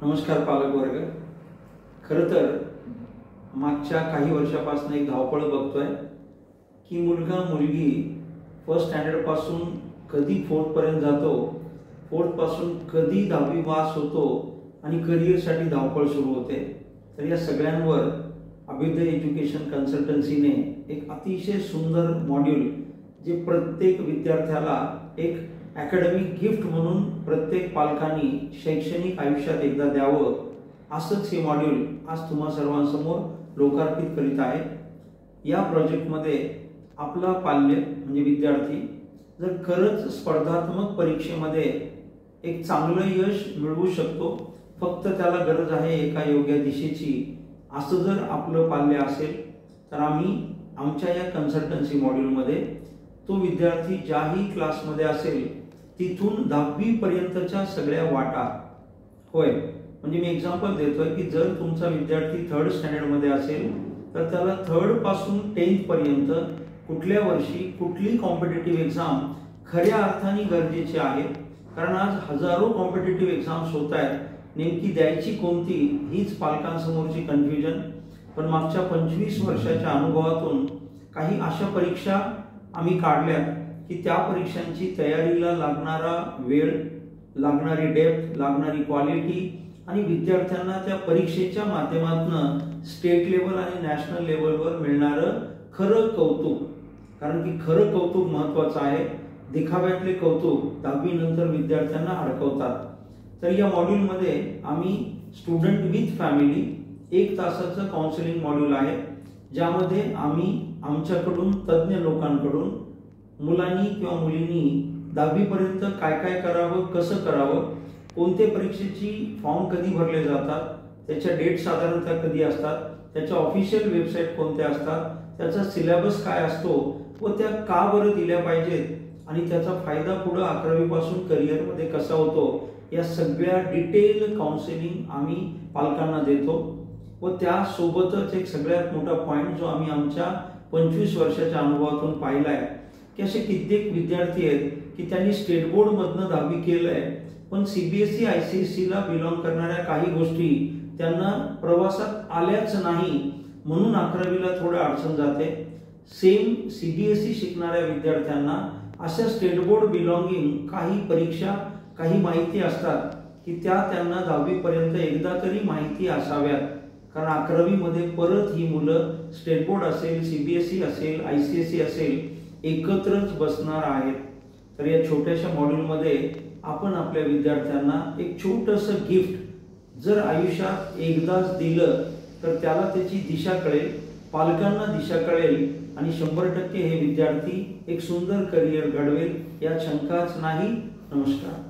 नमस्कार पालक वर्ग। खरं तर मागच्या काही वर्षापासून एक धावपळ बघतोय की मुलगा मुलगी फर्स्ट स्टँडर्ड पासून कधी फोर्थ पर्यंत जातो, फोर्थ पासून कधी 10वी पास होतो आणि करिअरसाठी धावपळ सुरू होते। तर या सगळ्यांवर अभ्युदय एज्युकेशन कन्सल्टन्सीने एक अतिशय सुंदर मॉड्यूल जे प्रत्येक विद्यार्थ्याला एक अकॅडमिक गिफ्ट म्हणून प्रत्येक पालकांनी शैक्षणिक आयुष्यात एकदा द्यावं, असंच हे मॉड्यूल आज तुम्हा सर्वांसमोर लोकार्पित करीत आहे। या प्रोजेक्टमध्ये आपला पाल्य म्हणजे विद्यार्थी जर खरंच स्पर्धात्मक परीक्षेमध्ये एक चांगलं यश मिळवू शकतो, फक्त त्याला गरज आहे एका योग्य दिशेची, असं जर आपलं पाल्य असेल तर आम्ही आमच्या या कन्सल्टन्सी मॉड्यूलमध्ये तो विद्यार्थी ज्याही क्लासमध्ये असेल तिथून 10वी पर्यंतच्या सगळ्या वाटा होय। म्हणजे मी एक्झाम्पल देतोय की जर तुमचा विद्यार्थी 3rd स्टँडर्ड मध्ये असेल तर त्याला 3rd पासून 10th पर्यंत कुठल्या वर्षी कुठली कॉम्पिटिटिव्ह एक्झाम खऱ्या अर्थाने गरजेची आहे, कारण आज हजारो कॉम्पिटिटिव्ह एक्झाम्स होत आहेत, नेमकी द्यायची कोणती हीच पालकांसमोरची कन्फ्युजन। पण मागच्या 25 वर्षाच्या अनुभवातून काही अशा परीक्षा आम्ही काढल्यात की त्या परीक्षांची तयारीला लागणारा वेळ, लागणारी डेप्थ, लागणारी क्वालिटी आणि विद्यार्थ्यांना त्या परीक्षेच्या माध्यमातून स्टेट लेवल आणि नॅशनल लेवलवर मिळणारं खरं कौतुक, कारण की खरं कौतुक महत्त्वाचं आहे। दिखाव्यातले कौतुक 10वी नंतर विद्यार्थ्यांना अडकवतात। तर या मॉड्यूलमध्ये आम्ही स्टुडंट विथ फॅमिली 1 तासाचं काउन्सिलिंग मॉड्यूल आहे, ज्यामध्ये आम्ही आमच्याकडून तज्ञ लोकांकडून मुलांनी किंवा मुलींनी 10वी पर्यंत काय काय करावं, कसं करावं, कोणते परीक्षेची फॉर्म कधी भरले जातात, त्याच्या डेट साधारणतः कधी असतात, त्याच्या ऑफिशियल वेबसाईट कोणत्या असतात, त्याचा सिलेबस काय असतो व त्या का बरं दिल्या पाहिजेत आणि त्याचा फायदा पुढे 11वी पासून करिअरमध्ये कसा होतो, या सगळ्या डिटेल काउन्सिलिंग आम्ही पालकांना देतो। व त्यासोबतच एक सगळ्यात मोठा पॉइंट जो आम्ही आमच्या 25 वर्षाच्या अनुभवातून पाहिलाय की असे कित्येक विद्यार्थी आहेत की त्यांनी स्टेट बोर्ड मधनं 10वी केलंय, पण सीबीएसई आयसीएसई ला बिलॉंग करणाऱ्या काही गोष्टी त्यांना प्रवासात आल्याच नाही, म्हणून 11वीला थोडं अडचण जाते। सेम सीबीएसई शिकणाऱ्या विद्यार्थ्यांना अशा स्टेट बोर्ड बिलॉंगिंग काही परीक्षा, काही माहिती असतात की त्या त्यांना 10वी पर्यंत एकदा तरी माहिती असाव्यात, कारण 11वी मध्ये परत ही मुलं स्टेट बोर्ड असेल, सीबीएसई असेल, आयसीएसई असेल, एकत्रच बसणार आहेत। तर या छोट्याशा मॉड्यूलमध्ये आपण आपल्या विद्यार्थ्यांना एक छोटंसं गिफ्ट जर आयुष्यात एकदाच दिलं तर त्याला त्याची दिशा कळेल, पालकांना दिशा कळेल आणि 100% हे विद्यार्थी एक सुंदर करिअर घडवेल, यात शंकाच नाही। नमस्कार।